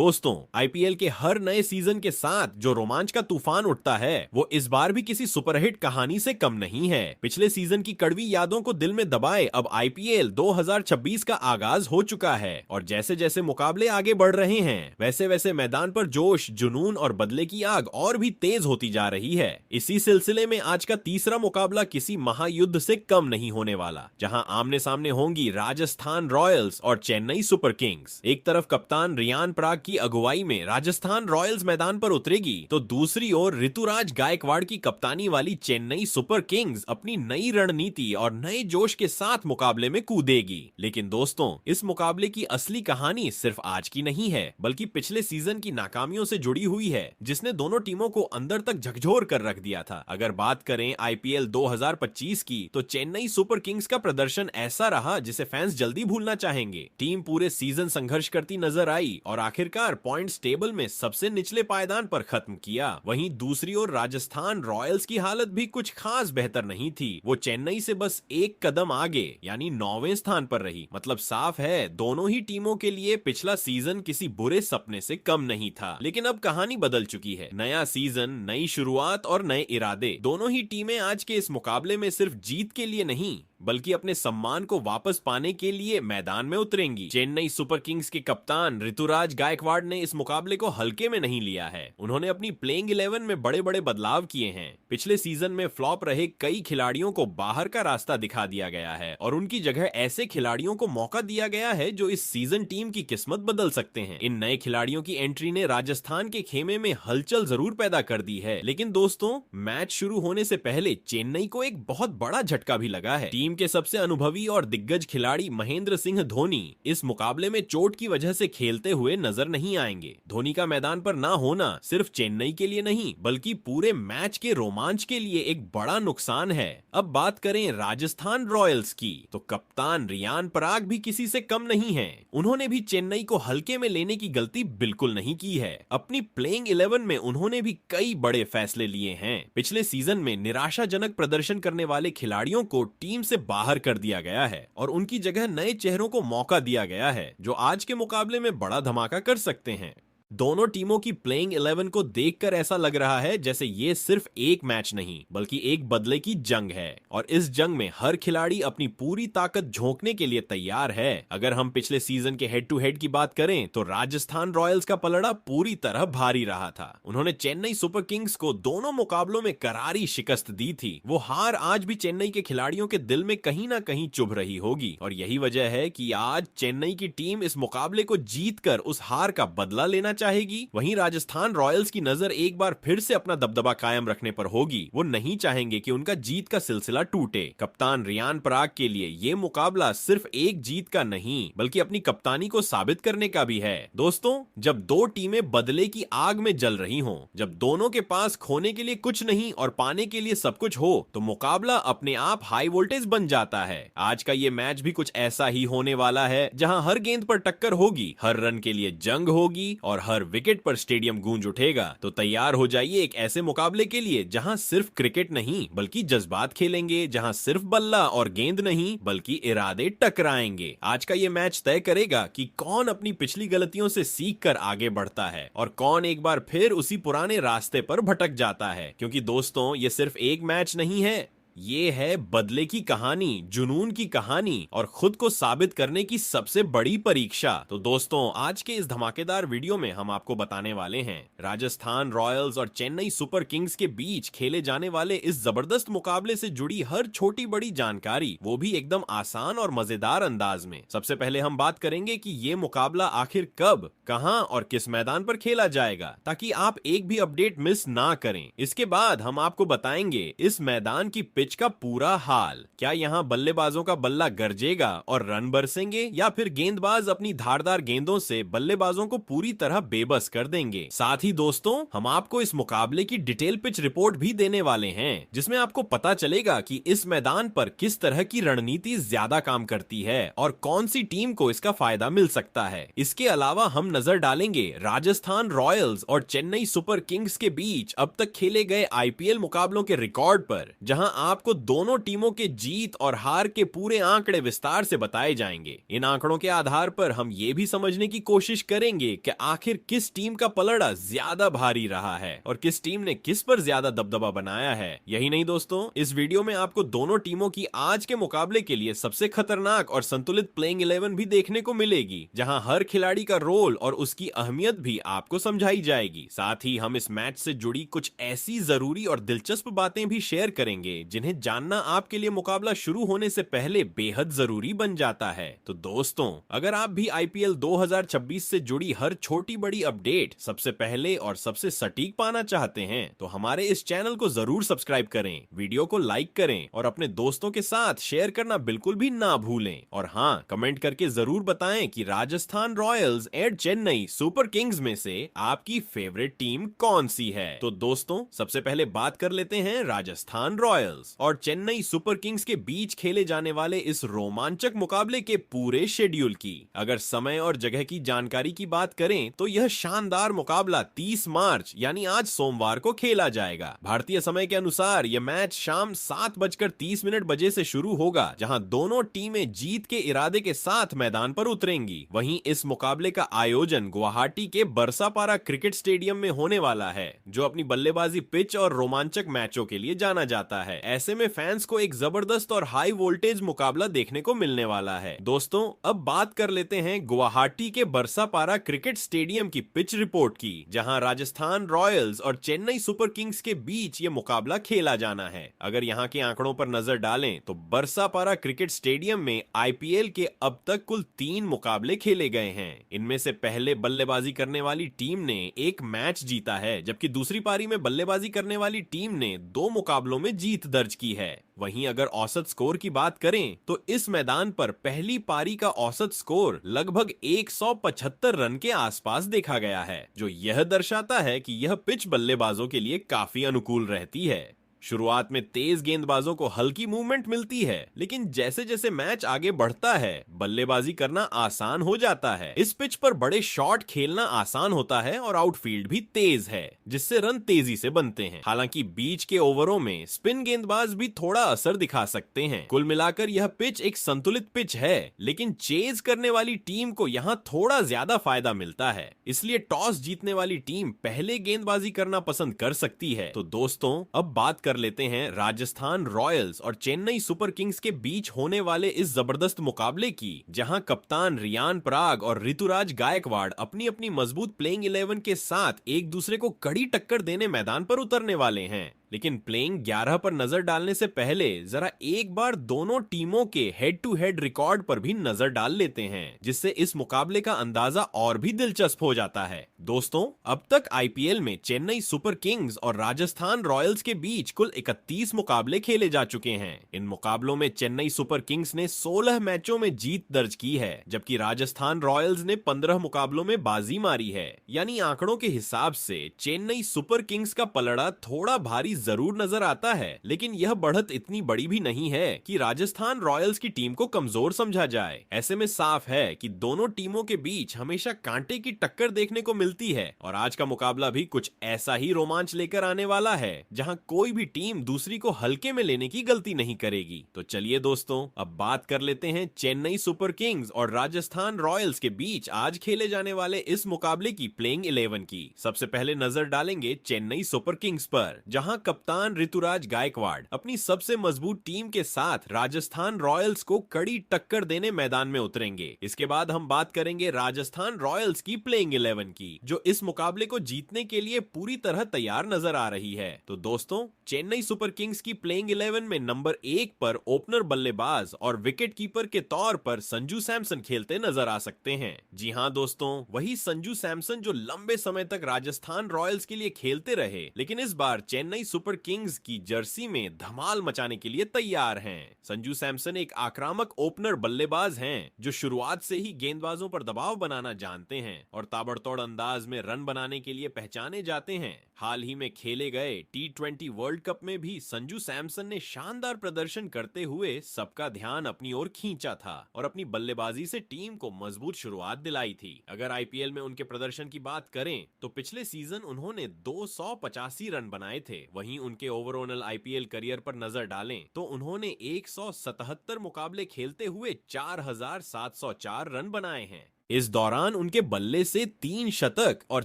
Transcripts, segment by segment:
दोस्तों, आईपीएल के हर नए सीजन के साथ जो रोमांच का तूफान उठता है वो इस बार भी किसी सुपरहिट कहानी से कम नहीं है। पिछले सीजन की कड़वी यादों को दिल में दबाए अब आईपीएल 2026 का आगाज हो चुका है और जैसे जैसे मुकाबले आगे बढ़ रहे हैं वैसे वैसे मैदान पर जोश, जुनून और बदले की आग और भी तेज होती जा रही है। इसी सिलसिले में आज का तीसरा मुकाबला किसी महायुद्ध से कम नहीं होने वाला, जहां आमने सामने होंगी राजस्थान रॉयल्स और चेन्नई सुपर किंग्स। एक तरफ कप्तान रियान पराग की अगुवाई में राजस्थान रॉयल्स मैदान पर उतरेगी तो दूसरी ओर ऋतुराज गायकवाड़ की कप्तानी वाली चेन्नई सुपर किंग्स अपनी नई रणनीति और नए जोश के साथ मुकाबले में कूदेगी। लेकिन दोस्तों, इस मुकाबले की असली कहानी सिर्फ आज की नहीं है बल्कि पिछले सीजन की नाकामियों से जुड़ी हुई है, जिसने दोनों टीमों को अंदर तक झकझोर कर रख दिया था। अगर बात करें आईपीएल 2025 की तो चेन्नई सुपर किंग्स का प्रदर्शन ऐसा रहा जिसे फैंस जल्दी भूलना चाहेंगे। टीम पूरे सीजन संघर्ष करती नजर आई और आखिरकार पॉइंट्स टेबल में सबसे निचले पायदान पर खत्म किया। वहीं दूसरी ओर राजस्थान रॉयल्स की हालत भी कुछ खास बेहतर नहीं थी। वो चेन्नई से बस एक कदम आगे यानी 9वें स्थान पर रही। मतलब साफ है, दोनों ही टीमों के लिए पिछला सीजन किसी बुरे सपने से कम नहीं था। लेकिन अब कहानी बदल चुकी है। नया सीजन, नई शुरुआत और नए इरादे। दोनों ही टीमें आज के इस मुकाबले में सिर्फ जीत के लिए नहीं बल्कि अपने सम्मान को वापस पाने के लिए मैदान में उतरेंगी। चेन्नई सुपर किंग्स के कप्तान ऋतुराज गायकवाड़ ने इस मुकाबले को हल्के में नहीं लिया है। उन्होंने अपनी प्लेइंग 11 में बड़े बड़े बदलाव किए हैं। पिछले सीजन में फ्लॉप रहे कई खिलाड़ियों को बाहर का रास्ता दिखा दिया गया है और उनकी जगह ऐसे खिलाड़ियों को मौका दिया गया है जो इस सीजन टीम की किस्मत बदल सकते हैं। इन नए खिलाड़ियों की एंट्री ने राजस्थान के खेमे में हलचल जरूर पैदा कर दी है। लेकिन दोस्तों, मैच शुरू होने से पहले चेन्नई को एक बहुत बड़ा झटका भी लगा है। टीम के सबसे अनुभवी और दिग्गज खिलाड़ी महेंद्र सिंह धोनी इस मुकाबले में चोट की वजह से खेलते हुए नजर नहीं आएंगे। धोनी का मैदान पर ना होना सिर्फ चेन्नई के लिए नहीं बल्कि पूरे मैच के रोमांच के लिए एक बड़ा नुकसान है। अब बात करें राजस्थान रॉयल्स की तो कप्तान रियान पराग भी किसी से कम नहीं है। उन्होंने भी चेन्नई को हल्के में लेने की गलती बिल्कुल नहीं की है। अपनी प्लेइंग 11 में उन्होंने भी कई बड़े फैसले लिए हैं। पिछले सीजन में निराशाजनक प्रदर्शन करने वाले खिलाड़ियों को टीम से बाहर कर दिया गया है और उनकी जगह नए चेहरों को मौका दिया गया है जो आज के मुकाबले में बड़ा धमाका कर सकते हैं। दोनों टीमों की प्लेइंग 11 को देखकर ऐसा लग रहा है जैसे ये सिर्फ एक मैच नहीं बल्कि एक बदले की जंग है और इस जंग में हर खिलाड़ी अपनी पूरी ताकत झोंकने के लिए तैयार है। अगर हम पिछले सीजन के हेड टू हेड की बात करें तो राजस्थान रॉयल्स का पलड़ा पूरी तरह भारी रहा था। उन्होंने चेन्नई सुपर किंग्स को दोनों मुकाबलों में करारी शिकस्त दी थी। वो हार आज भी चेन्नई के खिलाड़ियों के दिल में कहीं ना कहीं चुभ रही होगी और यही वजह है कि आज चेन्नई की टीम इस मुकाबले को जीतकर उस हार का बदला लेना चाहेगी। वहीं राजस्थान रॉयल्स की नजर एक बार फिर से अपना दबदबा कायम रखने पर होगी। वो नहीं चाहेंगे कि उनका जीत का सिलसिला टूटे। कप्तान रियान पराग के लिए ये मुकाबला सिर्फ एक जीत का नहीं बल्कि अपनी कप्तानी को साबित करने का भी है। दोस्तों, जब दो टीमें बदले की आग में जल रही हों, जब दोनों के पास खोने के लिए कुछ नहीं और पाने के लिए सब कुछ हो, तो मुकाबला अपने आप हाई वोल्टेज बन जाता है। आज का ये मैच भी कुछ ऐसा ही होने वाला है, जहां हर गेंद पर टक्कर होगी, हर रन के लिए जंग होगी और हर विकेट पर स्टेडियम गूंज उठेगा। तो तैयार हो जाइए एक ऐसे मुकाबले के लिए जहां सिर्फ क्रिकेट नहीं बल्कि जज्बात खेलेंगे, जहां सिर्फ बल्ला और गेंद नहीं बल्कि इरादे टकराएंगे। आज का ये मैच तय करेगा कि कौन अपनी पिछली गलतियों से सीखकर आगे बढ़ता है और कौन एक बार फिर उसी पुराने रास्ते पर भटक जाता है। क्योंकि दोस्तों, ये सिर्फ एक मैच नहीं है, ये है बदले की कहानी, जुनून की कहानी और खुद को साबित करने की सबसे बड़ी परीक्षा। तो दोस्तों, आज के इस धमाकेदार वीडियो में हम आपको बताने वाले हैं राजस्थान रॉयल्स और चेन्नई सुपर किंग्स के बीच खेले जाने वाले इस जबरदस्त मुकाबले से जुड़ी हर छोटी बड़ी जानकारी, वो भी एकदम आसान और मजेदार अंदाज में। सबसे पहले हम बात करेंगे कि ये मुकाबला आखिर कब, कहां और किस मैदान पर खेला जाएगा, ताकि आप एक भी अपडेट मिस ना करें। इसके बाद हम आपको बताएंगे इस मैदान की पिच का पूरा हाल। क्या यहाँ बल्लेबाजों का बल्ला गरजेगा और रन बरसेंगे या फिर गेंदबाज अपनी धारदार गेंदों से बल्लेबाजों को पूरी तरह बेबस कर देंगे। साथ ही दोस्तों, हम आपको इस मुकाबले की डिटेल पिच रिपोर्ट भी देने वाले हैं, जिसमें आपको पता चलेगा कि इस मैदान पर किस तरह की रणनीति ज्यादा काम करती है और कौन सी टीम को इसका फायदा मिल सकता है। इसके अलावा हम नजर डालेंगे राजस्थान रॉयल्स और चेन्नई सुपर किंग्स के बीच अब तक खेले गए आईपीएल मुकाबलों के रिकॉर्ड पर, जहां आपको दोनों टीमों के जीत और हार के पूरे आंकड़े विस्तार से बताए जाएंगे। इन आंकड़ों के आधार पर हम ये भी समझने की कोशिश करेंगे कि आखिर किस टीम का पलड़ा ज्यादा भारी रहा है और किस टीम ने किस पर ज्यादा दबदबा बनाया है। यही नहीं दोस्तों, इस वीडियो में आपको दोनों टीमों की आज के मुकाबले के लिए सबसे खतरनाक और संतुलित प्लेइंग 11 भी देखने को मिलेगी, जहां हर खिलाड़ी का रोल और उसकी अहमियत भी आपको समझाई जाएगी। साथ ही हम इस मैच से जुड़ी कुछ ऐसी जरूरी और दिलचस्प बातें भी शेयर करेंगे जिन्हें जानना आपके लिए मुकाबला शुरू होने से पहले बेहद जरूरी बन जाता है। तो दोस्तों, अगर आप भी आईपीएल 2026 से जुड़ी हर छोटी बड़ी अपडेट सबसे पहले और सबसे सटीक पाना चाहते हैं तो हमारे इस चैनल को जरूर सब्सक्राइब करें, वीडियो को लाइक करें और अपने दोस्तों के साथ शेयर करना बिल्कुल भी ना भूलें। और हाँ, कमेंट करके जरूर बताएं कि Rajasthan Royals and Chennai super Kings में से आपकी फेवरेट टीम कौन सी है। तो दोस्तों, सबसे पहले बात कर लेते हैं राजस्थान रॉयल्स और चेन्नई सुपर किंग्स के बीच खेले जाने वाले इस रोमांचक मुकाबले के पूरे शेड्यूल की। अगर समय और जगह की जानकारी की बात करें तो यह शानदार मुकाबला 30 मार्च यानी आज सोमवार को खेला जाएगा। भारतीय समय के अनुसार यह मैच शाम 7:30 बजे से शुरू होगा, जहां दोनों टीमें जीत के इरादे के साथ मैदान पर उतरेंगी। वहीं इस मुकाबले का आयोजन गुवाहाटी के बरसापारा क्रिकेट स्टेडियम में होने वाला है, जो अपनी बल्लेबाजी पिच और रोमांचक मैचों के लिए जाना जाता है। ऐसे में फैंस को एक जबरदस्त और हाई वोल्टेज मुकाबला देखने को मिलने वाला है। दोस्तों, अब बात कर लेते हैं गुवाहाटी के बरसापारा क्रिकेट स्टेडियम की पिच रिपोर्ट की, जहां राजस्थान रॉयल्स और चेन्नई सुपर किंग्स के बीच ये मुकाबला खेला जाना है। अगर यहां के आंकड़ों पर नजर डालें तो बरसापारा क्रिकेट स्टेडियम में आईपीएल के अब तक कुल 3 मुकाबले खेले गए हैं। इनमें से पहले बल्लेबाजी करने वाली टीम ने एक मैच जीता है, जबकि दूसरी पारी में बल्लेबाजी करने वाली टीम ने 2 मुकाबलों में जीत दर्ज की है। वहीं अगर औसत स्कोर की बात करें तो इस मैदान पर पहली पारी का औसत स्कोर लगभग 175 रन के आसपास देखा गया है, जो यह दर्शाता है कि यह पिच बल्लेबाजों के लिए काफी अनुकूल रहती है। शुरुआत में तेज गेंदबाजों को हल्की मूवमेंट मिलती है, लेकिन जैसे जैसे मैच आगे बढ़ता है बल्लेबाजी करना आसान हो जाता है। इस पिच पर बड़े शॉट खेलना आसान होता है और आउटफील्ड भी तेज है, जिससे रन तेजी से बनते हैं। हालांकि बीच के ओवरों में स्पिन गेंदबाज भी थोड़ा असर दिखा सकते हैं। कुल मिलाकर यह पिच एक संतुलित पिच है, लेकिन चेज करने वाली टीम को यहाँ थोड़ा ज्यादा फायदा मिलता है, इसलिए टॉस जीतने वाली टीम पहले गेंदबाजी करना पसंद कर सकती है। तो दोस्तों, अब बात कर लेते हैं राजस्थान रॉयल्स और चेन्नई सुपर किंग्स के बीच होने वाले इस जबरदस्त मुकाबले की, जहां कप्तान रियान पराग और ऋतुराज गायकवाड़ अपनी अपनी मजबूत प्लेइंग 11 के साथ एक दूसरे को कड़ी टक्कर देने मैदान पर उतरने वाले हैं। लेकिन प्लेइंग 11 पर नजर डालने से पहले जरा एक बार दोनों टीमों के हेड टू हेड रिकॉर्ड पर भी नजर डाल लेते हैं, जिससे इस मुकाबले का अंदाजा और भी दिलचस्प हो जाता है। दोस्तों, अब तक आईपीएल में चेन्नई सुपर किंग्स और राजस्थान रॉयल्स के बीच कुल 31 मुकाबले खेले जा चुके हैं। इन मुकाबलों में चेन्नई सुपर किंग्स ने 16 मैचों में जीत दर्ज की है, जबकि राजस्थान रॉयल्स ने 15 मुकाबलों में बाजी मारी है। यानी आंकड़ों के हिसाब से चेन्नई सुपर किंग्स का पलड़ा थोड़ा भारी जरूर नजर आता है, लेकिन यह बढ़त इतनी बड़ी भी नहीं है कि राजस्थान रॉयल्स की टीम को कमजोर समझा जाए। ऐसे में साफ है कि दोनों टीमों के बीच हमेशा कांटे की टक्कर देखने को मिलती है और आज का मुकाबला भी कुछ ऐसा ही रोमांच लेकर आने वाला है, जहां कोई भी टीम दूसरी को हल्के में लेने की गलती नहीं करेगी। तो चलिए दोस्तों, अब बात कर लेते हैं चेन्नई सुपर किंग्स और राजस्थान रॉयल्स के बीच आज खेले जाने वाले इस मुकाबले की प्लेइंग 11 की। सबसे पहले नजर डालेंगे चेन्नई सुपर किंग्स पर, जहां कप्तान ऋतुराज गायकवाड़ अपनी सबसे मजबूत टीम के साथ राजस्थान रॉयल्स को कड़ी टक्कर देने मैदान में उतरेंगे। इसके बाद हम बात करेंगे राजस्थान रॉयल्स की प्लेइंग 11 की, जो इस मुकाबले को जीतने के लिए पूरी तरह तैयार नजर आ रही है। तो दोस्तों, चेन्नई सुपर किंग्स की प्लेइंग 11 में नंबर 1 पर ओपनर बल्लेबाज और विकेट कीपर के तौर पर संजू सैमसन खेलते नजर आ सकते हैं। जी हां दोस्तों, वही संजू सैमसन जो लंबे समय तक राजस्थान रॉयल्स के लिए खेलते रहे, लेकिन इस बार चेन्नई सुपर किंग्स की जर्सी में धमाल मचाने के लिए तैयार हैं। संजू सैमसन एक आक्रामक ओपनर बल्लेबाज हैं, जो शुरुआत से ही गेंदबाजों पर दबाव बनाना जानते हैं और ताबड़तोड़ अंदाज में रन बनाने के लिए पहचाने जाते हैं। हाल ही में खेले गए T20 वर्ल्ड कप में भी संजू सैमसन ने शानदार प्रदर्शन करते हुए सबका ध्यान अपनी ओर खींचा था और अपनी बल्लेबाजी से टीम को मजबूत शुरुआत दिलाई थी। अगर आईपीएल में उनके प्रदर्शन की बात करें तो पिछले सीजन उन्होंने 285 रन बनाए थे। वहीं वहीं उनके ओवरऑल आईपीएल करियर पर नजर डालें तो उन्होंने 177 मुकाबले खेलते हुए 4704 रन बनाए हैं। इस दौरान उनके बल्ले से 3 शतक और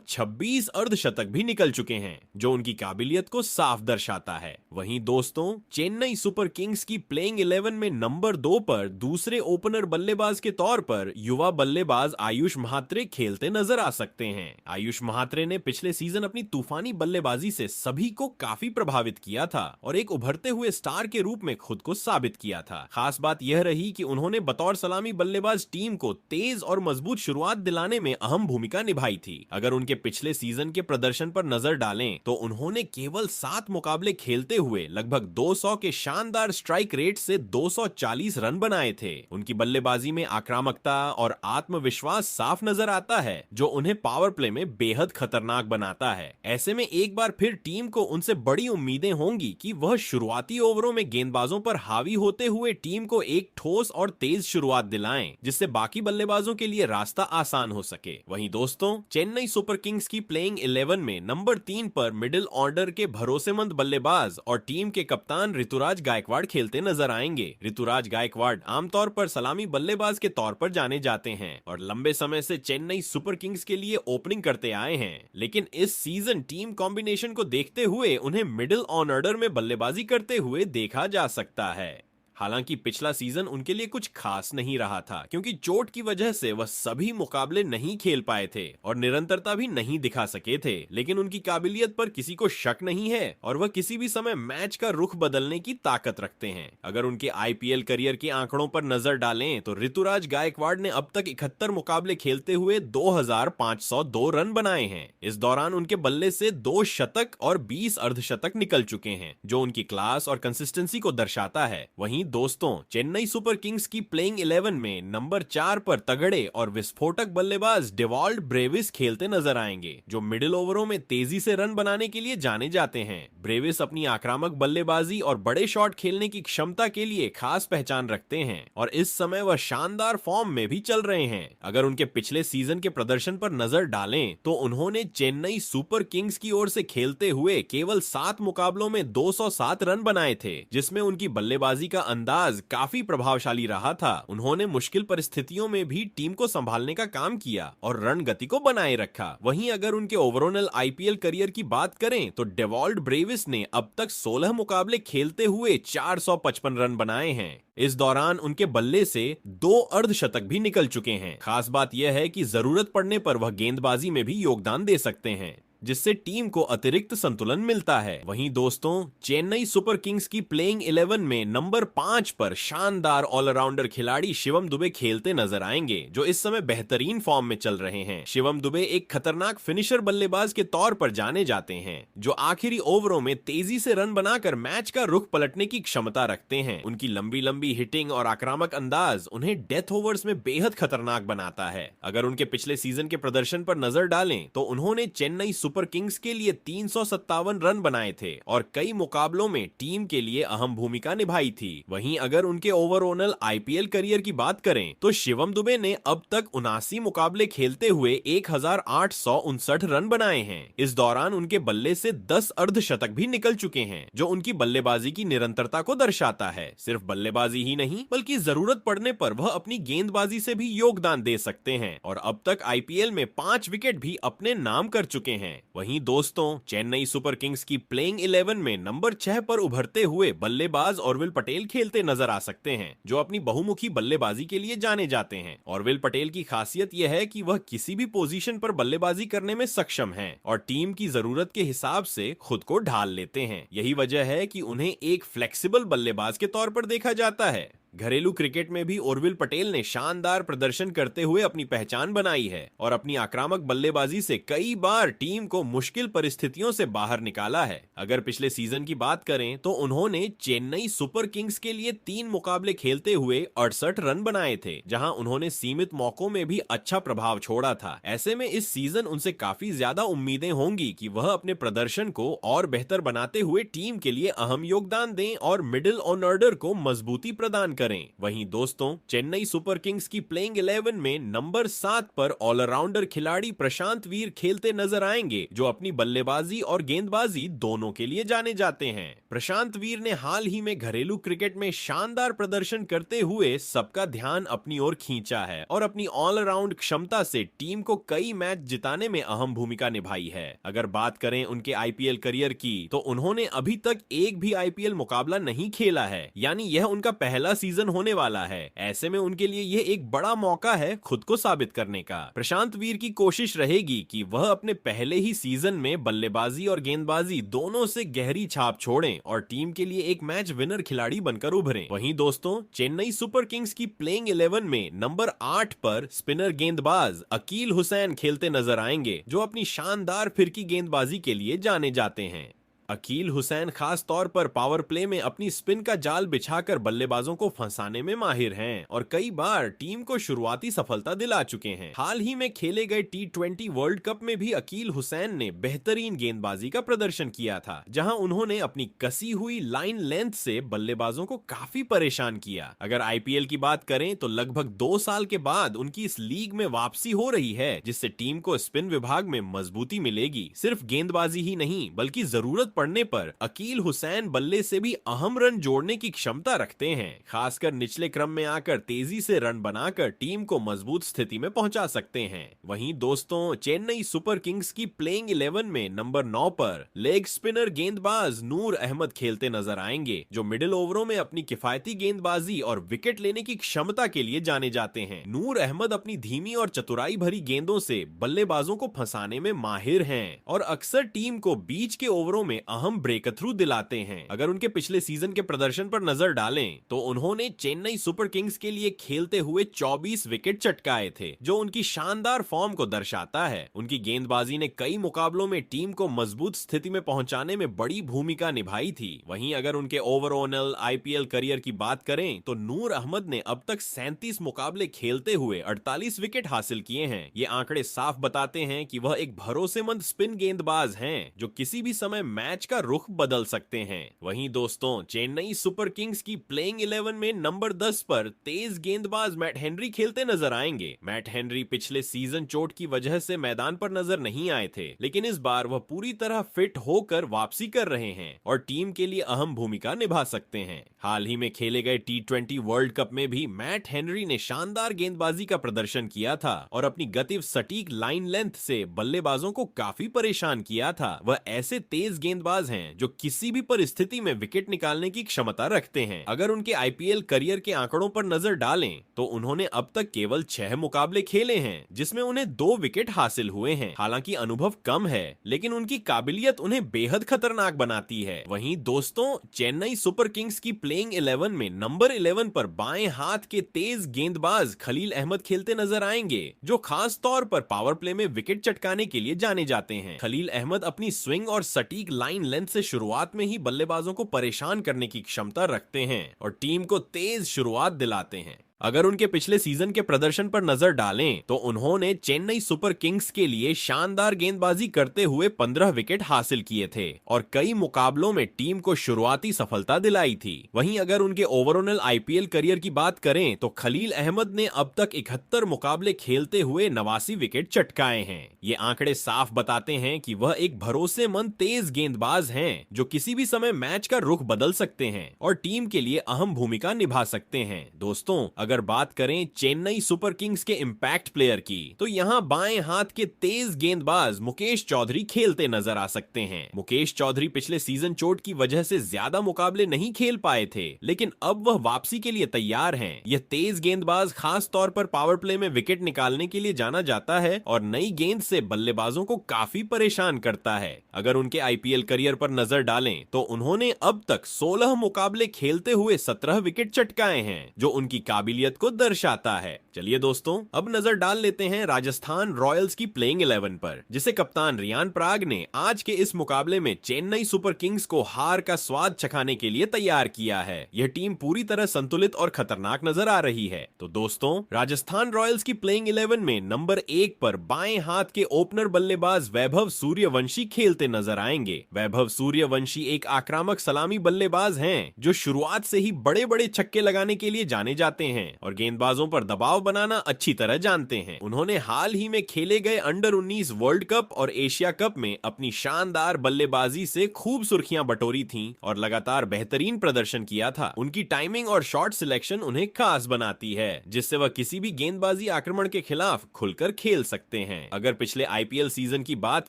26 अर्धशतक भी निकल चुके हैं, जो उनकी काबिलियत को साफ दर्शाता है। वहीं दोस्तों, चेन्नई सुपर किंग्स की प्लेइंग 11 में नंबर 2 पर दूसरे ओपनर बल्लेबाज के तौर पर युवा बल्लेबाज आयुष महात्रे खेलते नजर आ सकते हैं। आयुष महात्रे ने पिछले सीजन अपनी तूफानी बल्लेबाजी से सभी को काफी प्रभावित किया था और एक उभरते हुए स्टार के रूप में खुद को साबित किया था। खास बात यह रही कि उन्होंने बतौर सलामी बल्लेबाज टीम को तेज और मजबूत शुरुआत दिलाने में अहम भूमिका निभाई थी। अगर उनके पिछले सीजन के प्रदर्शन पर नजर डालें तो उन्होंने केवल 7 मुकाबले खेलते हुए लगभग 200 के शानदार स्ट्राइक रेट से 240 रन बनाए थे। उनकी बल्लेबाजी में आक्रामकता और आत्मविश्वास साफ नजर आता है, जो उन्हें पावर प्ले में बेहद खतरनाक बनाता है। ऐसे में एक बार फिर टीम को उनसे बड़ी उम्मीदें होंगी कि वह शुरुआती ओवरों में गेंदबाजों पर हावी होते हुए टीम को एक ठोस और तेज शुरुआत दिलाएं, जिससे बाकी बल्लेबाजों के लिए रास्ता आसान हो सके। वहीं दोस्तों, चेन्नई सुपर किंग्स की प्लेइंग 11 में नंबर 3 पर मिडिल ऑर्डर के भरोसेमंद बल्लेबाज और टीम के कप्तान ऋतुराज गायकवाड़ खेलते नजर आएंगे। ऋतुराज गायकवाड़ आमतौर पर सलामी बल्लेबाज के तौर पर जाने जाते हैं और लंबे समय से चेन्नई सुपर किंग्स के लिए ओपनिंग करते आए हैं, लेकिन इस सीजन टीम कॉम्बिनेशन को देखते हुए उन्हें मिडिल ऑर्डर में बल्लेबाजी करते हुए देखा जा सकता है। हालांकि पिछला सीजन उनके लिए कुछ खास नहीं रहा था, क्योंकि चोट की वजह से वह सभी मुकाबले नहीं खेल पाए थे और निरंतरता भी नहीं दिखा सके थे। लेकिन उनकी काबिलियत पर किसी को शक नहीं है और वह किसी भी समय मैच का रुख बदलने की ताकत रखते हैं। अगर उनके आईपीएल करियर के आंकड़ों पर नजर डालें तो ऋतुराज गायकवाड़ ने अब तक 71 मुकाबले खेलते हुए 2502 रन बनाए हैं। इस दौरान उनके बल्ले से 2 शतक और 20 अर्धशतक निकल चुके हैं, जो उनकी क्लास और कंसिस्टेंसी को दर्शाता है। वहीं दोस्तों, चेन्नई सुपर किंग्स की प्लेइंग 11 में नंबर 4 पर तगड़े और विस्फोटक बल्लेबाज डेवॉल्ड ब्रेविस खेलते नजर आएंगे, जो मिडिल ओवरों में तेजी से रन बनाने के लिए जाने जाते हैं। ब्रेविस अपनी आक्रामक बल्लेबाजी और बड़े शॉट खेलने की क्षमता के लिए खास पहचान रखते हैं और इस समय वह शानदार फॉर्म में भी चल रहे हैं। अगर उनके पिछले सीजन के प्रदर्शन पर नजर डालें तो उन्होंने चेन्नई सुपर किंग्स की ओर से खेलते हुए केवल 7 मुकाबलों में 207 रन बनाए थे, जिसमें उनकी बल्लेबाजी का अंदाज काफी प्रभावशाली रहा था। उन्होंने मुश्किल परिस्थितियों में भी टीम को संभालने का काम किया और रन गति को बनाए रखा। वहीं अगर उनके ओवरऑल आईपीएल करियर की बात करें तो डेवॉल्ड ब्रेविस ने अब तक 16 मुकाबले खेलते हुए 455 रन बनाए हैं। इस दौरान उनके बल्ले से 2 अर्धशतक भी निकल चुके हैं। खास बात यह है कि जरूरत पड़ने पर वह गेंदबाजी में भी योगदान दे सकते हैं, जिससे टीम को अतिरिक्त संतुलन मिलता है। वहीं दोस्तों, चेन्नई सुपर किंग्स की प्लेइंग 11 में नंबर 5 पर शानदार ऑलराउंडर खिलाड़ी शिवम दुबे खेलते नजर आएंगे, जो इस समय बेहतरीन फॉर्म में चल रहे हैं। शिवम दुबे एक खतरनाक फिनिशर बल्लेबाज के तौर पर जाने जाते हैं, जो आखिरी ओवरों में तेजी से रन बनाकर मैच का रुख पलटने की क्षमता रखते हैं। उनकी लंबी लंबी हिटिंग और आक्रामक अंदाज उन्हें डेथ ओवर्स में बेहद खतरनाक बनाता है। अगर उनके पिछले सीजन के प्रदर्शन पर नजर डालें तो उन्होंने चेन्नई सुपर किंग्स के लिए 357 रन बनाए थे और कई मुकाबलों में टीम के लिए अहम भूमिका निभाई थी। वहीं अगर उनके ओवरऑल आईपीएल करियर की बात करें तो शिवम दुबे ने अब तक 79 मुकाबले खेलते हुए 1859 रन बनाए हैं। इस दौरान उनके बल्ले से 10 अर्धशतक भी निकल चुके हैं, जो उनकी बल्लेबाजी की निरंतरता को दर्शाता है। सिर्फ बल्लेबाजी ही नहीं, बल्कि जरूरत पड़ने पर वह अपनी गेंदबाजी से भी योगदान दे सकते हैं और अब तक आईपीएल में 5 विकेट भी अपने नाम कर चुके हैं। वहीं दोस्तों, चेन्नई सुपर किंग्स की प्लेइंग 11 में नंबर 6 पर उभरते हुए बल्लेबाज ऑर्विल पटेल खेलते नजर आ सकते हैं, जो अपनी बहुमुखी बल्लेबाजी के लिए जाने जाते हैं। ऑर्विल पटेल की खासियत यह है कि वह किसी भी पोजीशन पर बल्लेबाजी करने में सक्षम हैं और टीम की जरूरत के हिसाब से खुद को ढाल लेते हैं। यही वजह है कि उन्हें एक फ्लेक्सिबल बल्लेबाज के तौर पर देखा जाता है। घरेलू क्रिकेट में भी ऑर्विल पटेल ने शानदार प्रदर्शन करते हुए अपनी पहचान बनाई है और अपनी आक्रामक बल्लेबाजी से कई बार टीम को मुश्किल परिस्थितियों से बाहर निकाला है। अगर पिछले सीजन की बात करें तो उन्होंने चेन्नई सुपर किंग्स के लिए 3 मुकाबले खेलते हुए 68 रन बनाए थे, जहां उन्होंने सीमित मौकों में भी अच्छा प्रभाव छोड़ा था। ऐसे में इस सीजन उनसे काफी ज्यादा उम्मीदें होंगी कि वह अपने प्रदर्शन को और बेहतर बनाते हुए टीम के लिए अहम योगदान दें और मिडिल ऑर्डर को मजबूती प्रदान करें। करें। वहीं दोस्तों, चेन्नई सुपर किंग्स की प्लेइंग 11 में नंबर 7 पर ऑलराउंडर खिलाड़ी प्रशांत वीर खेलते नजर आएंगे, जो अपनी बल्लेबाजी और गेंदबाजी दोनों के लिए जाने जाते हैं। प्रशांत वीर ने हाल ही में घरेलू क्रिकेट में शानदार प्रदर्शन करते हुए सबका ध्यान अपनी ओर खींचा है और अपनी ऑलराउंड क्षमता से टीम को कई मैच जिताने में अहम भूमिका निभाई है। अगर बात करें उनके आईपीएल करियर की, तो उन्होंने अभी तक एक भी आईपीएल मुकाबला नहीं खेला है, यानी यह उनका पहला सीजन होने वाला है। ऐसे में उनके लिए यह एक बड़ा मौका है खुद को साबित करने का। प्रशांत वीर की कोशिश रहेगी कि वह अपने पहले ही सीजन में बल्लेबाजी और गेंदबाजी दोनों से गहरी छाप छोड़ें और टीम के लिए एक मैच विनर खिलाड़ी बनकर उभरें। वहीं दोस्तों, चेन्नई सुपर किंग्स की प्लेइंग 11 में नंबर 8 पर स्पिनर गेंदबाज अकील हुसैन खेलते नजर आएंगे, जो अपनी शानदार फिरकी गेंदबाजी के लिए जाने जाते हैं। अकील हुसैन खास तौर पर पावर प्ले में अपनी स्पिन का जाल बिछाकर बल्लेबाजों को फंसाने में माहिर हैं और कई बार टीम को शुरुआती सफलता दिला चुके हैं। हाल ही में खेले गए T20 वर्ल्ड कप में भी अकील हुसैन ने बेहतरीन गेंदबाजी का प्रदर्शन किया था, जहां उन्होंने अपनी कसी हुई लाइन लेंथ से बल्लेबाजों को काफी परेशान किया। अगर आईपीएल की बात करें तो लगभग 2 साल के बाद उनकी इस लीग में वापसी हो रही है, जिससे टीम को स्पिन विभाग में मजबूती मिलेगी। सिर्फ गेंदबाजी ही नहीं, बल्कि जरूरत पड़ने पर अकील हुसैन बल्ले से भी अहम रन जोड़ने की क्षमता रखते हैं। खासकर निचले क्रम में आकर तेजी से रन बनाकर टीम को मजबूत स्थिति में पहुंचा सकते हैं। वहीं दोस्तों, चेन्नई सुपर किंग्स की प्लेइंग 11 में नंबर 9 पर लेग स्पिनर गेंदबाज नूर अहमद खेलते नजर आएंगे, जो मिडिल ओवरों में अपनी किफायती गेंदबाजी और विकेट लेने की क्षमता के लिए जाने जाते हैं। नूर अहमद अपनी धीमी और चतुराई भरी गेंदों से बल्लेबाजों को फंसाने में माहिर हैं और अक्सर टीम को बीच के ओवरों में अहम ब्रेक थ्रू दिलाते हैं। अगर उनके पिछले सीजन के प्रदर्शन पर नजर डालें तो उन्होंने चेन्नई सुपर किंग्स के लिए खेलते हुए 24 विकेट चटकाए थे, जो उनकी शानदार फॉर्म को दर्शाता है। उनकी गेंदबाजी ने कई मुकाबलों में टीम को मजबूत स्थिति में पहुंचाने में बड़ी भूमिका निभाई थी। वहीं अगर उनके ओवरऑल आईपीएल करियर की बात करें तो नूर अहमद ने अब तक 37 मुकाबले खेलते हुए 48 विकेट हासिल किए हैं। ये आंकड़े साफ बताते हैं कि वह एक भरोसेमंद स्पिन गेंदबाज हैं, जो किसी भी समय मैच का रुख बदल सकते हैं। वहीं दोस्तों, चेन्नई सुपर किंग्स की प्लेइंग 11 में नंबर 10 पर तेज गेंदबाज मैट हेनरी खेलते नजर आएंगे। मैट हेनरी पिछले सीजन चोट की वजह से मैदान पर नजर नहीं आए थे, लेकिन इस बार वह पूरी तरह फिट होकर वापसी कर रहे हैं और टीम के लिए अहम भूमिका निभा सकते हैं। हाल ही में खेले गए T20 वर्ल्ड कप में भी मैट हेनरी ने शानदार गेंदबाजी का प्रदर्शन किया था और अपनी गति सटीक लाइन लेंथ से बल्लेबाजों को काफी परेशान किया था। वह ऐसे तेज गेंदबाज हैं जो किसी भी परिस्थिति में विकेट निकालने की क्षमता रखते हैं। अगर उनके आईपीएल करियर के आंकड़ों पर नजर डालें तो उन्होंने अब तक केवल 6 मुकाबले खेले हैं, जिसमें उन्हें 2 विकेट हासिल हुए हैं। हालांकि अनुभव कम है, लेकिन उनकी काबिलियत उन्हें बेहद खतरनाक बनाती है। वहीं दोस्तों, चेन्नई सुपर किंग्स की प्लेइंग 11 में नंबर 11 पर बाएं हाथ के तेज गेंदबाज खलील अहमद खेलते नजर आएंगे, जो खास तौर पर पावर प्ले में विकेट चटकाने के लिए जाने जाते हैं। खलील अहमद अपनी स्विंग और सटीक लाइन लेंथ से शुरुआत में ही बल्लेबाजों को परेशान करने की क्षमता रखते हैं और टीम को तेज शुरुआत दिलाते हैं। अगर उनके पिछले सीजन के प्रदर्शन पर नजर डालें तो उन्होंने चेन्नई सुपर किंग्स के लिए शानदार गेंदबाजी करते हुए 15 विकेट हासिल किए थे और कई मुकाबलों में टीम को शुरुआती सफलता दिलाई थी। वहीं अगर उनके ओवरऑल आईपीएल करियर की बात करें तो खलील अहमद ने अब तक 71 मुकाबले खेलते हुए 89 विकेट चटकाए हैं। ये आंकड़े साफ बताते हैं कि वह एक भरोसेमंद तेज गेंदबाज हैं, जो किसी भी समय मैच का रुख बदल सकते हैं और टीम के लिए अहम भूमिका निभा सकते हैं। दोस्तों, अगर बात करें चेन्नई सुपर किंग्स के इंपैक्ट प्लेयर की, तो यहां बाएं हाथ के तेज गेंदबाज मुकेश चौधरी खेलते नजर आ सकते हैं। मुकेश चौधरी पिछले सीजन चोट की वजह से ज्यादा मुकाबले नहीं खेल पाए थे, लेकिन अब वह वापसी के लिए तैयार हैं। यह तेज गेंदबाज खास तौर पर पावर प्ले में विकेट निकालने के लिए जाना जाता है और नई गेंद से बल्लेबाजों को काफी परेशान करता है। अगर उनके आईपीएल करियर पर नजर डालें तो उन्होंने अब तक 16 मुकाबले खेलते हुए 17 विकेट चटकाए हैं, जो उनकी काबिलियत काबिलियत को दर्शाता है। चलिए दोस्तों, अब नजर डाल लेते हैं राजस्थान रॉयल्स की प्लेइंग 11 पर, जिसे कप्तान रियान पराग ने आज के इस मुकाबले में चेन्नई सुपर किंग्स को हार का स्वाद चखाने के लिए तैयार किया है। यह टीम पूरी तरह संतुलित और खतरनाक नजर आ रही है। तो दोस्तों, राजस्थान रॉयल्स की प्लेइंग 11 में नंबर 1 पर बाएं हाथ के ओपनर बल्लेबाज वैभव सूर्यवंशी खेलते नजर आएंगे। वैभव सूर्यवंशी एक आक्रामक सलामी बल्लेबाज हैं, जो शुरुआत से ही बड़े बड़े छक्के लगाने के लिए जाने जाते हैं और गेंदबाजों पर दबाव बनाना अच्छी तरह जानते हैं। उन्होंने हाल ही में खेले गए अंडर 19 वर्ल्ड कप और एशिया कप में अपनी शानदार बल्लेबाजी से खूब सुर्खियां बटोरी थीं और लगातार बेहतरीन प्रदर्शन किया था। उनकी टाइमिंग और शॉट सिलेक्शन उन्हें खास बनाती है, जिससे वह किसी भी गेंदबाजी आक्रमण के खिलाफ खुलकर खेल सकते हैं। अगर पिछले आईपीएल सीजन की बात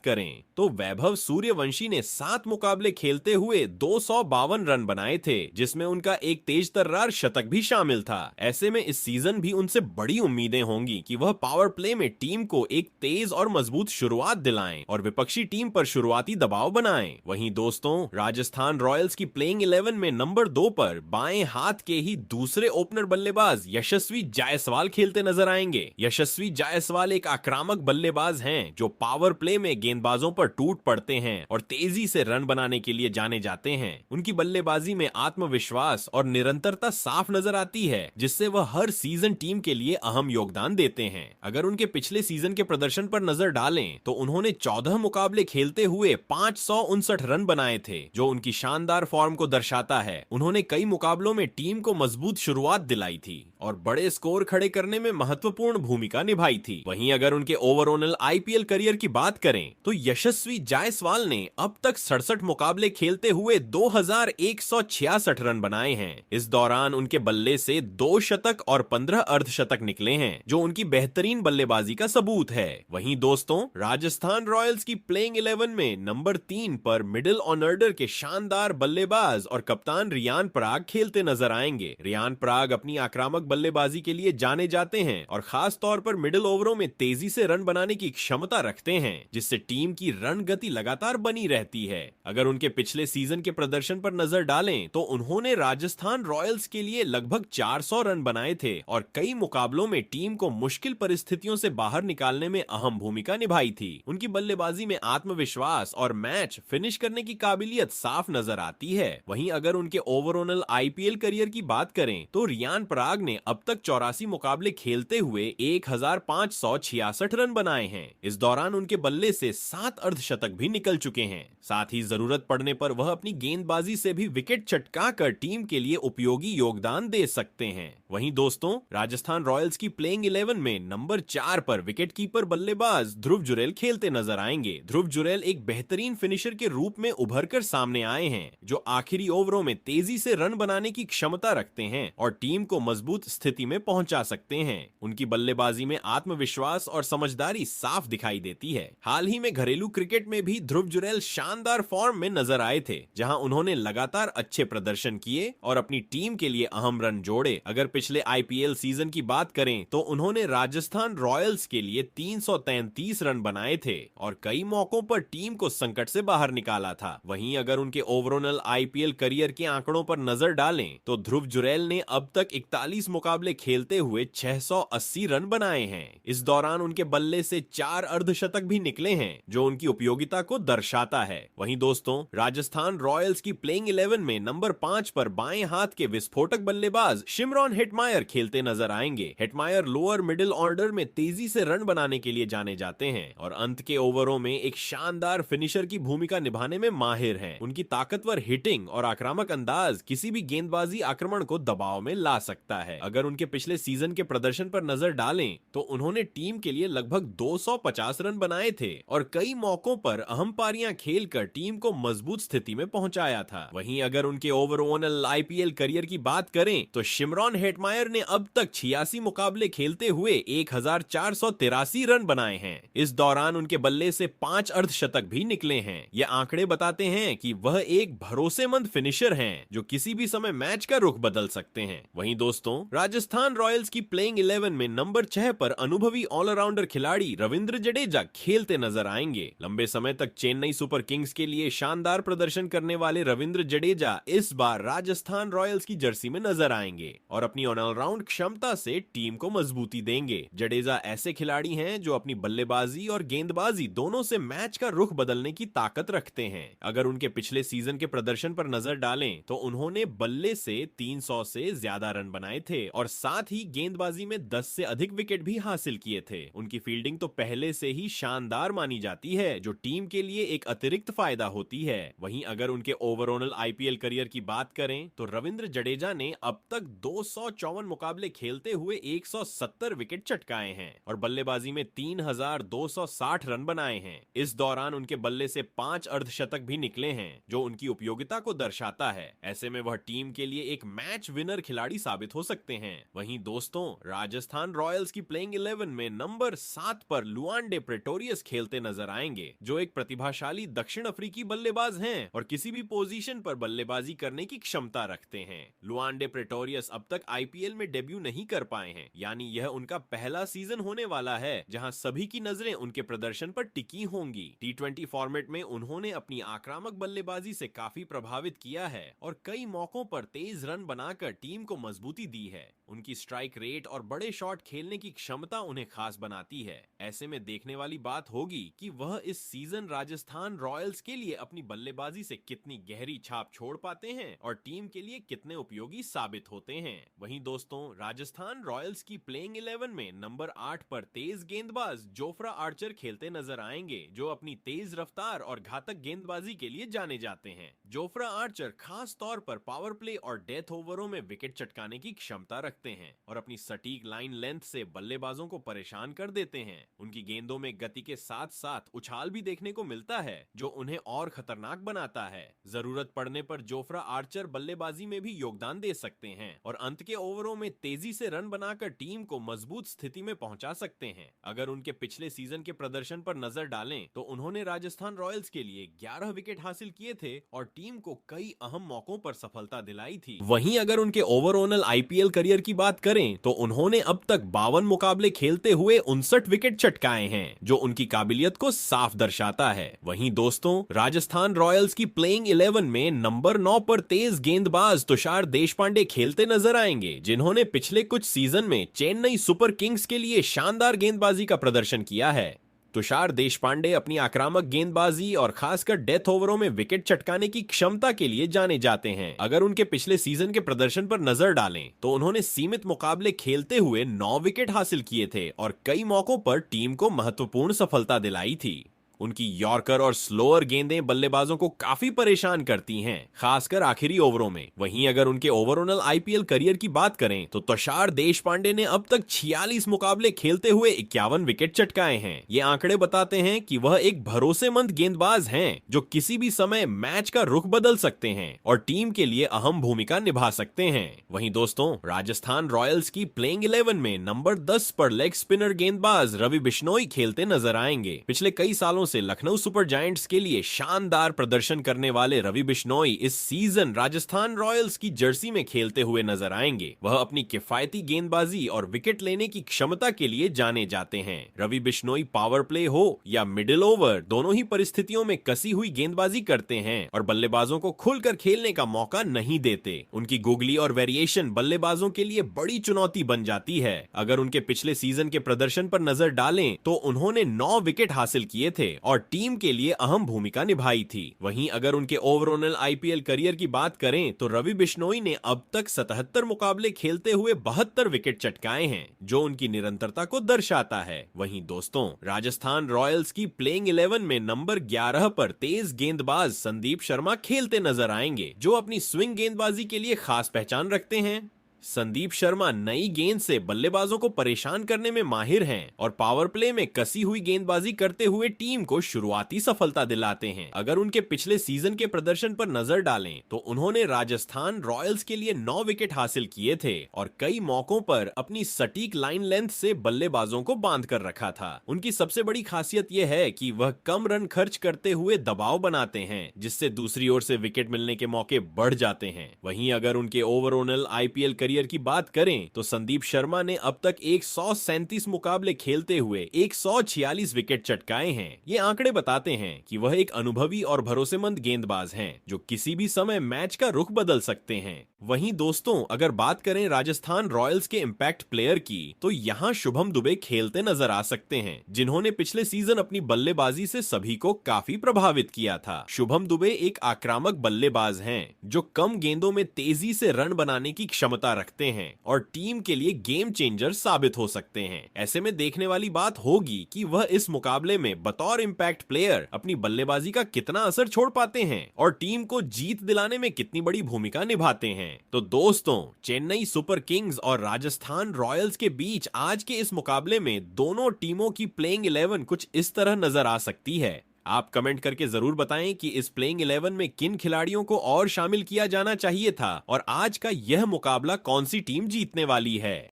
करें तो वैभव सूर्यवंशी ने 7 मुकाबले खेलते हुए 252 रन बनाए थे, जिसमें उनका एक तेज तर्रार शतक भी शामिल था। ऐसे में इस सीजन भी उनसे बड़ी उम्मीदें होंगी कि वह पावर प्ले में टीम को एक तेज और मजबूत शुरुआत दिलाएं और विपक्षी टीम पर शुरुआती दबाव बनाएं। वहीं दोस्तों, राजस्थान रॉयल्स की प्लेइंग 11 में नंबर 2 पर बाएं हाथ के ही दूसरे ओपनर बल्लेबाज यशस्वी जायसवाल खेलते नजर आएंगे। यशस्वी जायसवाल एक आक्रामक बल्लेबाज हैं, जो पावर प्ले में गेंदबाजों पर टूट पड़ते हैं और तेजी से रन बनाने के लिए जाने जाते हैं। उनकी बल्लेबाजी में आत्मविश्वास और निरंतरता साफ नजर आती है, जिससे वह हर सीजन टीम के लिए अहम योगदान देते हैं। अगर उनके पिछले सीजन के प्रदर्शन पर नजर डालें तो उन्होंने 14 मुकाबले खेलते हुए 559 रन बनाए थे, जो उनकी शानदार फॉर्म को दर्शाता है। उन्होंने कई मुकाबलों में टीम को मजबूत शुरुआत दिलाई थी और बड़े स्कोर खड़े करने में महत्वपूर्ण भूमिका निभाई थी। वहीं अगर उनके ओवरऑल आईपीएल करियर की बात करें तो यशस्वी जायसवाल ने अब तक 67 मुकाबले खेलते हुए 2166 रन बनाए हैं। इस दौरान उनके बल्ले से 2 शतक और 15 अर्धशतक निकले हैं, जो उनकी बेहतरीन बल्लेबाजी का सबूत है। वहीं दोस्तों, राजस्थान रॉयल्स की प्लेइंग 11 में नंबर 3 पर मिडिल ऑर्डर के शानदार बल्लेबाज और कप्तान रियान पराग खेलते नजर आएंगे। रियान पराग अपनी आक्रामक बल्लेबाजी के लिए जाने जाते हैं और खास तौर पर मिडिल ओवरों में तेजी से रन बनाने की क्षमता रखते हैं, जिससे टीम की रन गति लगातार बनी रहती है। अगर उनके पिछले सीजन के प्रदर्शन पर नजर डालें तो उन्होंने राजस्थान रॉयल्स के लिए लगभग 400 रन बनाए थे और कई मुकाबलों में टीम को मुश्किल परिस्थितियों से बाहर निकालने में अहम भूमिका निभाई थी। उनकी बल्लेबाजी में आत्मविश्वास और मैच फिनिश करने की काबिलियत साफ नजर आती है। वहीं अगर उनके ओवरऑल आईपीएल करियर की बात करें तो रियान पराग ने अब तक 84 मुकाबले खेलते हुए 1566 रन बनाए हैं। इस दौरान उनके बल्ले से 7 अर्धशतक भी निकल चुके हैं। साथ ही जरूरत पड़ने पर वह अपनी गेंदबाजी से भी विकेट चटकाकर टीम के लिए उपयोगी योगदान दे सकते हैं। वहीं दोस्तों, राजस्थान रॉयल्स की प्लेइंग 11 में नंबर 4 पर विकेटकीपर बल्लेबाज ध्रुव जुरैल खेलते नजर आएंगे। ध्रुव जुरैल एक बेहतरीन फिनिशर के रूप में उभरकर सामने आए हैं, जो आखिरी ओवरों में तेजी से रन बनाने की क्षमता रखते हैं और टीम को मजबूत स्थिति में पहुंचा सकते हैं। उनकी बल्लेबाजी में आत्मविश्वास और समझदारी साफ दिखाई देती है। हाल ही में घरेलू क्रिकेट में भी ध्रुव जुरैल शानदार फॉर्म में नजर आए थे, जहां उन्होंने लगातार अच्छे प्रदर्शन किए और अपनी टीम के लिए अहम रन जोड़े। अगर पिछले आईपीएल सीजन की बात करें तो उन्होंने राजस्थान रॉयल्स के लिए 333 रन बनाए थे और कई मौकों पर टीम को संकट से बाहर निकाला था। वहीं अगर उनके ओवरऑल आईपीएल करियर के आंकड़ों पर नजर डालें तो ध्रुव जुरैल ने अब तक 41 मुकाबले खेलते हुए 680 रन बनाए हैं। इस दौरान उनके बल्ले से 4 अर्धशतक भी निकले हैं, जो उनकी उपयोगिता को दर्शाता है। वहीं दोस्तों, राजस्थान रॉयल्स की प्लेइंग 11 में नंबर 5 पर बाएं हाथ के विस्फोटक बल्लेबाज शिमरॉन हेटमायर खेलते नजर आएंगे। हेटमायर लोअर मिडिल ऑर्डर में तेजी से रन बनाने के लिए जाने जाते हैं और अंत के ओवरों में एक शानदार फिनिशर की भूमिका निभाने में माहिर हैं। उनकी ताकतवर हिटिंग और आक्रामक अंदाज किसी भी गेंदबाजी आक्रमण को दबाव में ला सकता है। अगर उनके पिछले सीजन के प्रदर्शन पर नजर डालें तो उन्होंने टीम के लिए लगभग 250 रन बनाए थे और कई मौकों पर अहम पारियां खेलकर टीम को मजबूत स्थिति में पहुंचाया था। वहीं अगर उनके ओवरऑल आईपीएल करियर की बात करें तो शिमरॉन हेटमायर ने अब तक 86 मुकाबले खेलते हुए 1483 रन बनाए हैं। इस दौरान उनके बल्ले से 5 अर्धशतक भी निकले हैं। ये आंकड़े बताते हैं कि वह एक भरोसेमंद फिनिशर हैं, जो किसी भी समय मैच का रुख बदल सकते हैं। वहीं दोस्तों, राजस्थान रॉयल्स की प्लेइंग 11 में नंबर 6 पर अनुभवी ऑलराउंडर खिलाड़ी रविंद्र जडेजा खेलते नजर आएंगे। लंबे समय तक चेन्नई सुपर किंग्स के लिए शानदार प्रदर्शन करने वाले रविंद्र जडेजा इस बार राजस्थान रॉयल्स की जर्सी में नजर आएंगे और अपनी और ऑलराउंड क्षमता से टीम को मजबूती देंगे। जडेजा ऐसे खिलाड़ी हैं जो अपनी बल्लेबाजी और गेंदबाजी दोनों से मैच का रुख बदलने की ताकत रखते हैं। अगर उनके पिछले सीजन के प्रदर्शन पर नजर डालें तो उन्होंने बल्ले से 300 से ज्यादा रन बनाए थे और साथ ही गेंदबाजी में 10 से अधिक विकेट भी हासिल किए थे। उनकी फील्डिंग तो पहले से ही शानदार मानी जाती है, जो टीम के लिए एक अतिरिक्त फायदा होती है। वहीं अगर उनके ओवरऑल आईपीएल करियर की बात करें तो रविंद्र जडेजा ने अब तक 254 मुकाबले खेलते हुए 170 विकेट चटकाए हैं और बल्लेबाजी में 3260 रन बनाए हैं। इस दौरान उनके बल्ले से 5 अर्धशतक भी निकले हैं, जो उनकी उपयोगिता को दर्शाता है। ऐसे में वह टीम के लिए एक मैच विनर खिलाड़ी साबित हो सकते हैं। वहीं दोस्तों, राजस्थान रॉयल्स की प्लेइंग 11 में नंबर 7 पर लुआन डे प्रेटोरियस खेलते नजर आएंगे, जो एक प्रतिभाशाली दक्षिण अफ्रीकी बल्लेबाज हैं और किसी भी पोजीशन पर बल्लेबाजी करने की क्षमता रखते हैं। लुआन डे प्रेटोरियस अब तक आईपीएल में डेब्यू नहीं कर पाए हैं, यानी यह उनका पहला सीजन होने वाला है जहां सभी की नजरें उनके प्रदर्शन पर टिकी होंगी। टी20 फॉर्मेट में उन्होंने अपनी आक्रामक बल्लेबाजी से काफी प्रभावित किया है और कई मौकों पर तेज रन बनाकर टीम को मजबूती दी है। उनकी स्ट्राइक रेट और बड़े शॉट खेलने की क्षमता उन्हें खास बनाती है। ऐसे में देखने वाली बात होगी कि वह इस सीजन राजस्थान रॉयल्स के लिए अपनी बल्लेबाजी से कितनी गहरी छाप छोड़ पाते हैं और टीम के लिए कितने उपयोगी साबित होते हैं। वहीं दोस्तों, राजस्थान रॉयल्स की प्लेइंग 11 में नंबर 8 पर तेज गेंदबाज जोफ्रा आर्चर खेलते नजर आएंगे, जो अपनी तेज रफ्तार और घातक गेंदबाजी के लिए जाने जाते हैं। जोफ्रा आर्चर खास तौर पर पावर प्ले और डेथ ओवरों में विकेट चटकाने की क्षमता रखते हैं और अपनी सटीक लाइन लेंथ से बल्लेबाजों को परेशान कर देते हैं। उनकी गेंदों में गति के साथ साथ उछाल भी देखने को मिलता है, जो उन्हें और खतरनाक बनाता है। जरूरत पड़ने पर जोफ्रा आर्चर बल्लेबाजी में भी योगदान दे सकते हैं और अंत के ओवरों में तेजी से रन बनाकर टीम को मजबूत स्थिति में पहुंचा सकते हैं। अगर उनके पिछले सीजन के प्रदर्शन पर नजर डालें तो उन्होंने राजस्थान रॉयल्स के लिए 11 विकेट हासिल किए थे और टीम को कई अहम मौकों पर सफलता दिलाई थी। वहीं अगर उनके ओवरऑल आईपीएल करियर की बात करें तो उन्होंने अब तक 52 मुकाबले खेलते हुए 59 विकेट चटकाए हैं, जो उनकी काबिलियत को साफ दर्शाता है। वहीं दोस्तों, राजस्थान रॉयल्स की प्लेइंग 11 में नंबर 9 पर तेज गेंदबाज तुषार देशपांडे खेलते नजर आएंगे, जिन्होंने पिछले कुछ सीजन में चेन्नई सुपर किंग्स के लिए शानदार गेंदबाजी का प्रदर्शन किया है। तुषार देशपांडे अपनी आक्रामक गेंदबाजी और खासकर डेथ ओवरों में विकेट चटकाने की क्षमता के लिए जाने जाते हैं। अगर उनके पिछले सीजन के प्रदर्शन पर नजर डालें तो उन्होंने सीमित मुकाबले खेलते हुए 9 विकेट हासिल किए थे और कई मौकों पर टीम को महत्वपूर्ण सफलता दिलाई थी। उनकी यॉर्कर और स्लोअर गेंदें बल्लेबाजों को काफी परेशान करती हैं, खासकर आखिरी ओवरों में। वहीं अगर उनके ओवरऑल आईपीएल करियर की बात करें तो तुषार देशपांडे ने अब तक 46 मुकाबले खेलते हुए 51 विकेट चटकाए हैं। ये आंकड़े बताते हैं कि वह एक भरोसेमंद गेंदबाज हैं, जो किसी भी समय मैच का रुख बदल सकते हैं और टीम के लिए अहम भूमिका निभा सकते हैं। वहीं दोस्तों, राजस्थान रॉयल्स की प्लेइंग 11 में नंबर 10 पर लेग स्पिनर गेंदबाज रवि बिश्नोई खेलते नजर आएंगे। पिछले कई सालों से लखनऊ सुपर जायंट्स के लिए शानदार प्रदर्शन करने वाले रवि बिश्नोई इस सीजन राजस्थान रॉयल्स की जर्सी में खेलते हुए नजर आएंगे। वह अपनी किफायती गेंदबाजी और विकेट लेने की क्षमता के लिए जाने जाते हैं। रवि बिश्नोई पावर प्ले हो या मिडिल ओवर, दोनों ही परिस्थितियों में कसी हुई गेंदबाजी करते हैं और बल्लेबाजों को खुलकर खेलने का मौका नहीं देते। उनकी गुगली और वेरिएशन बल्लेबाजों के लिए बड़ी चुनौती बन जाती है। अगर उनके पिछले सीजन के प्रदर्शन पर नजर डालें तो उन्होंने 9 विकेट हासिल किए थे और टीम के लिए अहम भूमिका निभाई थी। वहीं अगर उनके ओवरऑल आईपीएल करियर की बात करें तो रवि बिश्नोई ने अब तक 77 मुकाबले खेलते हुए 72 विकेट चटकाए हैं, जो उनकी निरंतरता को दर्शाता है। वहीं दोस्तों, राजस्थान रॉयल्स की प्लेइंग 11 में नंबर 11 पर तेज गेंदबाज संदीप शर्मा खेलते नजर आएंगे, जो अपनी स्विंग गेंदबाजी के लिए खास पहचान रखते हैं। संदीप शर्मा नई गेंद से बल्लेबाजों को परेशान करने में माहिर हैं और पावर प्ले में कसी हुई गेंदबाजी करते हुए टीम को शुरुआती सफलता दिलाते हैं। अगर उनके पिछले सीजन के प्रदर्शन पर नजर डालें तो उन्होंने राजस्थान रॉयल्स के लिए 9 विकेट हासिल किए थे और कई मौकों पर अपनी सटीक लाइन लेंथ से बल्लेबाजों को बांध कर रखा था। उनकी सबसे बड़ी खासियत यह है कि वह कम रन खर्च करते हुए दबाव बनाते हैं, जिससे दूसरी ओर से विकेट मिलने के मौके बढ़ जाते हैं। वहीं अगर उनके ओवरऑल आईपीएल करियर की बात करें तो संदीप शर्मा ने अब तक 137 मुकाबले खेलते हुए 146 विकेट चटकाए हैं। ये आंकड़े बताते हैं कि वह एक अनुभवी और भरोसेमंद गेंदबाज हैं, जो किसी भी समय मैच का रुख बदल सकते हैं। वहीं दोस्तों, अगर बात करें राजस्थान रॉयल्स के इम्पैक्ट प्लेयर की, तो यहाँ शुभम दुबे खेलते नजर आ सकते हैं, जिन्होंने पिछले सीजन अपनी बल्लेबाजी से सभी को काफी प्रभावित किया था। शुभम दुबे एक आक्रामक बल्लेबाज हैं, जो कम गेंदों में तेजी से रन बनाने की क्षमता रखते हैं और टीम के लिए गेम चेंजर साबित हो सकते हैं। ऐसे में देखने वाली बात होगी कि वह इस मुकाबले में बतौर इम्पैक्ट प्लेयर अपनी बल्लेबाजी का कितना असर छोड़ पाते हैं और टीम को जीत दिलाने में कितनी बड़ी भूमिका निभाते हैं। तो दोस्तों, चेन्नई सुपर किंग्स और राजस्थान रॉयल्स के बीच आज के इस मुकाबले में दोनों टीमों की प्लेइंग 11 कुछ इस तरह नजर आ सकती है। आप कमेंट करके जरूर बताएं कि इस प्लेइंग 11 में किन खिलाड़ियों को और शामिल किया जाना चाहिए था और आज का यह मुकाबला कौन सी टीम जीतने वाली है।